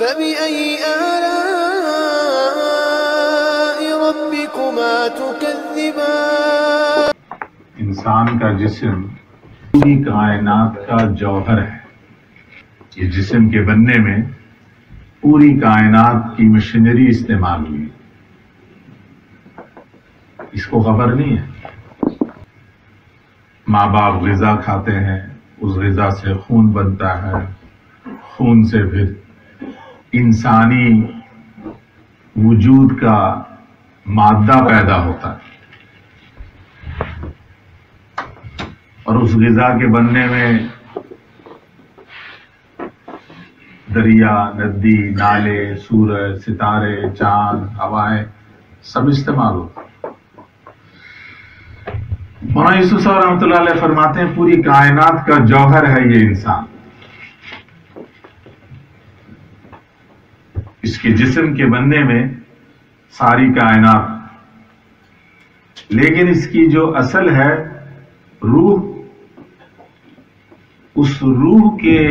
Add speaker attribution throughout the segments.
Speaker 1: فبأي آلاء ربكما تكذبان؟
Speaker 2: انسان کا جسم پوری کائنات کا جوہر ہے۔ یہ جسم کے بننے میں پوری کائنات کی مشینری استعمال ہوئی، اس کو خبر نہیں ہے۔ ماں باپ غذا کھاتے ہیں، اس غذا سے خون بنتا ہے، خون سے پھر انسانی وجود کا مادہ پیدا ہوتا ہے، اور اس غذا کے بننے میں دریا، ندی، نالے، سورج، ستارے، چاند، ہوائیں سب استعمال ہوتے ہیں۔ مولانا یوسف صاحب رحمۃ اللہ علیہ فرماتے ہیں پوری کائنات کا جوہر ہے یہ انسان۔ اس کے جسم کے بننے میں ساری کائنات، لیکن اس کی جو اصل ہے روح، اس روح کے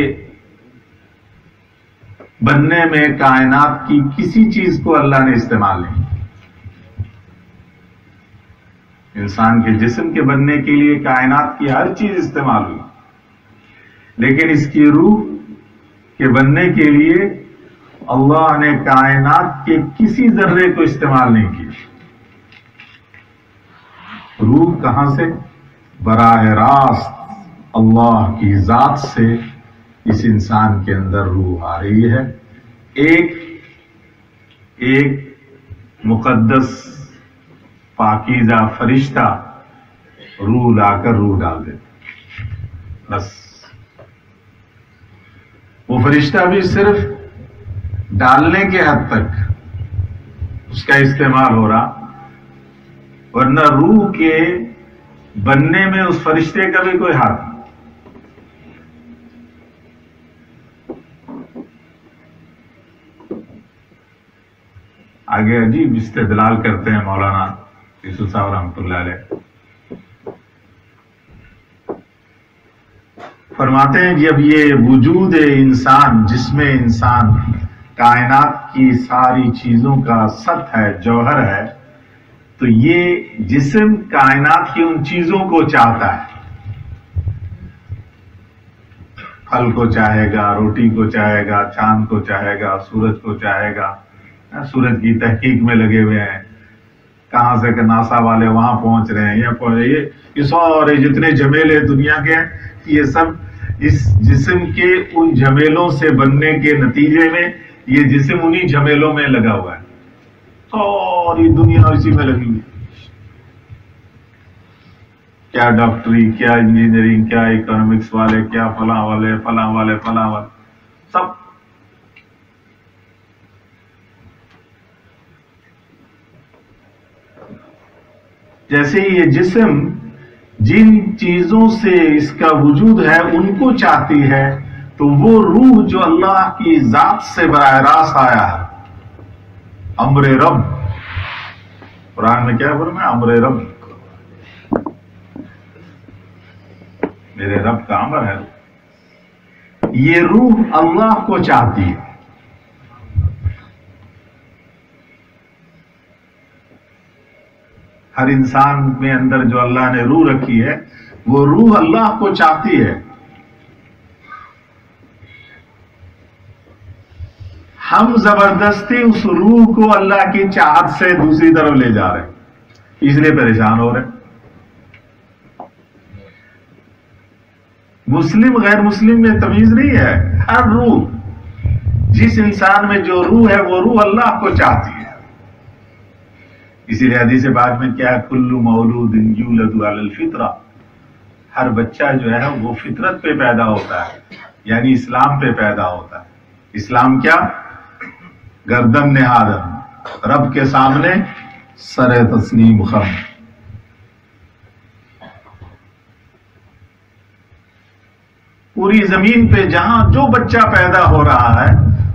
Speaker 2: بننے میں کائنات کی کسی چیز کو اللہ نے استعمال نہیں۔ انسان کے جسم کے بننے کے لیے کائنات کی ہر چیز استعمال ہوئی، لیکن اس کی روح کے بننے کے لیے اللہ نے کائنات کے کسی ذرے کو استعمال نہیں کیا۔ روح کہاں سے؟ براہ راست اللہ کی ذات سے اس انسان کے اندر روح آ رہی ہے۔ ایک مقدس پاکیزہ فرشتہ روح لا کر روح ڈال دیتا، بس وہ فرشتہ بھی صرف ڈالنے کے حد تک اس کا استعمال ہو رہا، ورنہ روح کے بننے میں اس فرشتے کا بھی کوئی ہاتھ نہیں۔ آگے عجیب استدلال کرتے ہیں مولانا یوسف صاحب رحمۃ اللہ علیہ، فرماتے ہیں جب یہ وجود انسان، جس میں انسان کائنات کی ساری چیزوں کا سط ہے، جوہر ہے، تو یہ جسم کائنات کی ان چیزوں کو چاہتا ہے۔ پھل کو چاہے گا، روٹی کو چاہے گا، چاند کو چاہے گا، سورج کو چاہے گا۔ سورج کی تحقیق میں لگے ہوئے ہیں، کہاں سے کہ ناسا والے وہاں پہنچ رہے ہیں، یہ سارے جتنے جھمیلے دنیا کے ہیں، یہ سب اس جسم کے ان جھمیلوں سے بننے کے نتیجے میں یہ جسم انہی جھمیلوں میں لگا ہوا ہے، ساری دنیا اسی میں لگی ہوئی ہے۔ کیا ڈاکٹری، کیا انجینئرنگ، کیا اکنامکس والے، کیا فلاں والے، فلاں والے، فلاں والے، سب جیسے یہ جسم جن چیزوں سے اس کا وجود ہے ان کو چاہتی ہے، تو وہ روح جو اللہ کی ذات سے براہ راست آیا ہے، امر رب، قرآن میں کیا فرمایا؟ امر رب، میرے رب کا امر ہے، یہ روح اللہ کو چاہتی ہے۔ ہر انسان میں اندر جو اللہ نے روح رکھی ہے، وہ روح اللہ کو چاہتی ہے۔ ہم زبردستی اس روح کو اللہ کی چاہت سے دوسری طرف لے جا رہے ہیں، اس لیے پریشان ہو رہے ہیں۔ مسلم غیر مسلم میں تمیز نہیں ہے، ہر روح، جس انسان میں جو روح ہے وہ روح اللہ کو چاہتی ہے۔ اسی لیے حدیث پاک میں کیا ہے؟ کل مولود یولد علی الفطرہ، ہر بچہ جو ہے وہ فطرت پہ پیدا ہوتا ہے، یعنی اسلام پہ پیدا ہوتا ہے۔ اسلام کیا؟ گردن نہادن، رب کے سامنے سر تسلیم خم۔ پوری زمین پہ جہاں جو بچہ پیدا ہو رہا ہے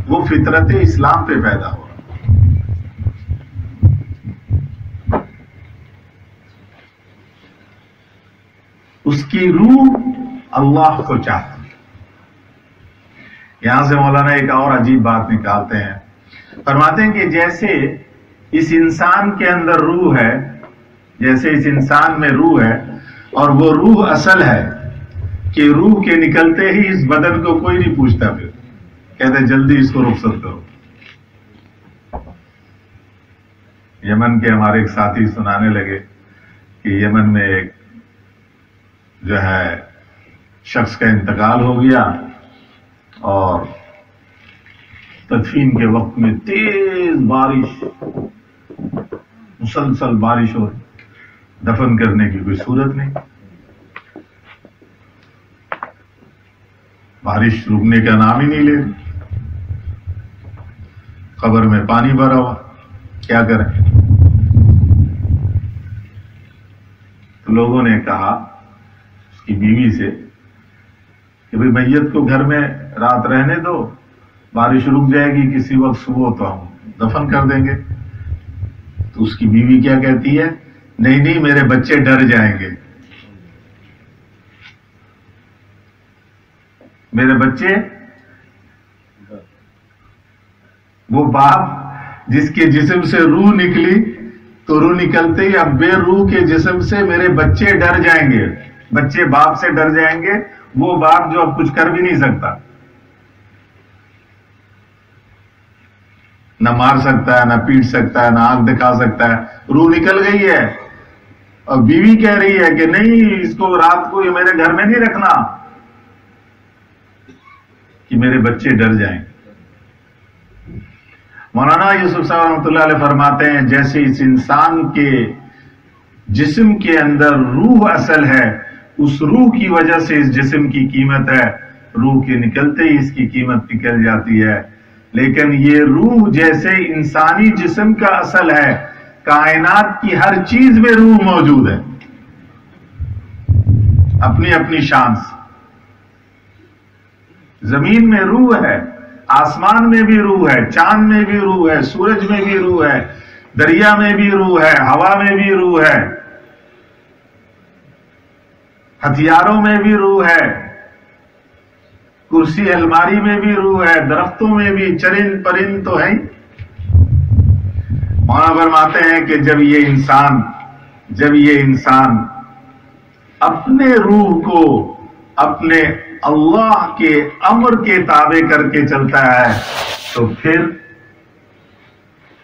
Speaker 2: وہ فطرت اسلام پہ پیدا ہو رہا ہے۔ اس کی روح اللہ کو چاہتی ہے، یہاں سے مولانا ایک اور عجیب بات نکالتے ہیں، فرماتے ہیں کہ جیسے اس انسان کے اندر روح ہے، جیسے اس انسان میں روح ہے اور وہ روح اصل ہے کہ روح کے نکلتے ہی اس بدن کو کوئی نہیں پوچھتا، پھر کہتے جلدی اس کو رخصت کرو۔ یمن کے ہمارے ایک ساتھی سنانے لگے کہ یمن میں ایک جو ہے شخص کا انتقال ہو گیا اور تدفین کے وقت میں تیز بارش، مسلسل بارش ہو رہی، دفن کرنے کی کوئی صورت نہیں، بارش رکنے کا نام ہی نہیں لے رہی، قبر میں پانی بھرا ہوا، کیا کریں؟ تو لوگوں نے کہا اس کی بیوی سے کہ بھئی میت کو گھر میں رات رہنے دو، بارش رک جائے گی کسی وقت صبح تو ہم دفن کر دیں گے۔ تو اس کی بیوی کیا کہتی ہے؟ نہیں نہیں، میرے بچے ڈر جائیں گے، میرے بچے، وہ باپ جس کے جسم سے روح نکلی تو روح نکلتے ہی اب بے روح کے جسم سے میرے بچے ڈر جائیں گے، بچے باپ سے ڈر جائیں گے، وہ باپ جو اب کچھ کر بھی نہیں سکتا، نہ مار سکتا ہے، نہ پیٹ سکتا ہے، نہ آنکھ دکھا سکتا ہے، روح نکل گئی ہے، اور بیوی کہہ رہی ہے کہ نہیں اس کو رات کو یہ میرے گھر میں نہیں رکھنا کہ میرے بچے ڈر جائیں۔ مولانا یوسف صاحب رحمۃ اللہ علیہ فرماتے ہیں جیسے اس انسان کے جسم کے اندر روح اصل ہے، اس روح کی وجہ سے اس جسم کی قیمت ہے، روح کے نکلتے ہی اس کی قیمت نکل جاتی ہے، لیکن یہ روح جیسے انسانی جسم کا اصل ہے، کائنات کی ہر چیز میں روح موجود ہے اپنی اپنی شان سے۔ زمین میں روح ہے، آسمان میں بھی روح ہے، چاند میں بھی روح ہے، سورج میں بھی روح ہے، دریا میں بھی روح ہے، ہوا میں بھی روح ہے، ہتھیاروں میں بھی روح ہے، کرسی الماری میں بھی روح ہے، درختوں میں بھی، چرند پرند تو ہے۔ مولانا فرماتے ہیں کہ جب یہ انسان اپنے روح کو اپنے اللہ کے امر کے تابع کر کے چلتا ہے تو پھر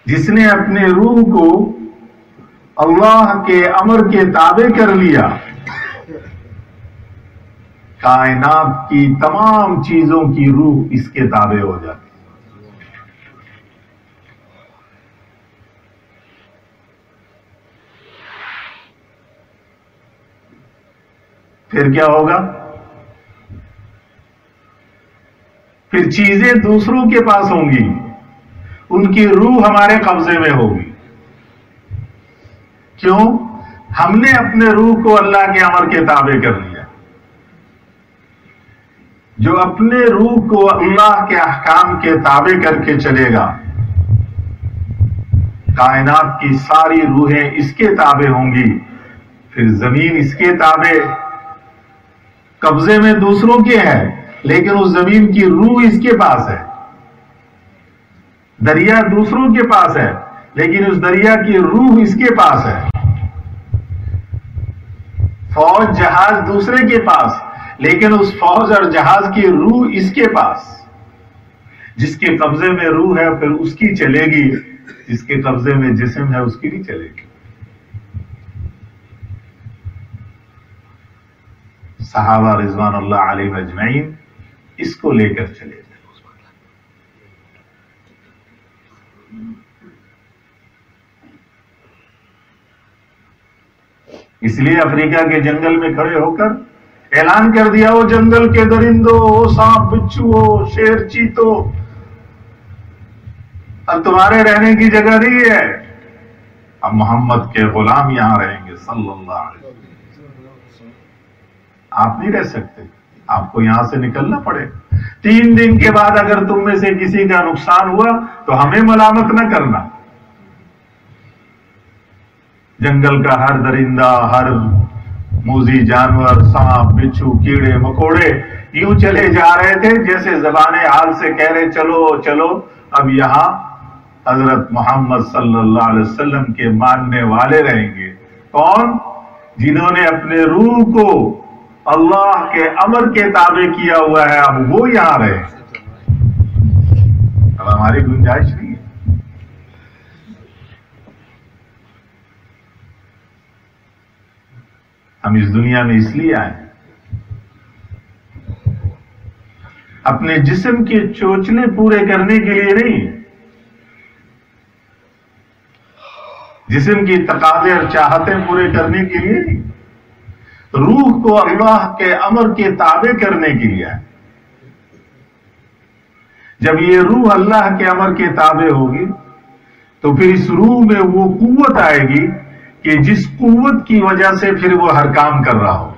Speaker 2: جس نے اپنے روح کو اللہ کے امر کے تابع کر لیا، کائنات کی تمام چیزوں کی روح اس کے تابع ہو جاتی۔ پھر کیا ہوگا؟ پھر چیزیں دوسروں کے پاس ہوں گی، ان کی روح ہمارے قبضے میں ہوگی۔ کیوں؟ ہم نے اپنے روح کو اللہ کے امر کے تابع کر لیا۔ جو اپنے روح کو اللہ کے احکام کے تابع کر کے چلے گا، کائنات کی ساری روحیں اس کے تابع ہوں گی، پھر زمین اس کے تابع، قبضے میں دوسروں کے ہے لیکن اس زمین کی روح اس کے پاس ہے، دریا دوسروں کے پاس ہے لیکن اس دریا کی روح اس کے پاس ہے، فوج جہاز دوسرے کے پاس لیکن اس فوج اور جہاز کی روح اس کے پاس۔ جس کے قبضے میں روح ہے پھر اس کی چلے گی، جس کے قبضے میں جسم ہے اس کی نہیں چلے گی۔ صحابہ رضوان اللہ علیہم اجمعین اس کو لے کر چلے گئے۔ اس لیے افریقہ کے جنگل میں کھڑے ہو کر اعلان کر دیا، وہ جنگل کے درندوں، وہ سانپ بچھو، شیر چیتو، اب تمہارے رہنے کی جگہ نہیں ہے، اب محمد کے غلام یہاں رہیں گے صلی اللہ علیہ وسلم۔ آپ نہیں رہ سکتے، آپ کو یہاں سے نکلنا پڑے۔ 3 دن کے بعد اگر تم میں سے کسی کا نقصان ہوا تو ہمیں ملامت نہ کرنا۔ جنگل کا ہر درندہ، ہر موذی جانور، سانپ بچھو، کیڑے مکوڑے، یوں چلے جا رہے تھے جیسے زبان حال سے کہہ رہے چلو چلو. اب یہاں حضرت محمد صلی اللہ علیہ وسلم کے ماننے والے رہیں گے. کون؟ جنہوں نے اپنے روح کو اللہ کے امر کے تابع کیا ہوا ہے. اب وہ یہاں رہے. اب ہماری گنجائش نہیں ہے. ہم اس دنیا میں اس لیے آئے اپنے جسم کے چوچلے پورے کرنے کے لیے نہیں, جسم کی تقاضے اور چاہتیں پورے کرنے کے لیے نہیں, روح کو اللہ کے امر کے تابع کرنے کے لیے آئے. جب یہ روح اللہ کے امر کے تابع ہوگی تو پھر اس روح میں وہ قوت آئے گی کہ جس قوت کی وجہ سے پھر وہ ہر کام کر رہا ہو.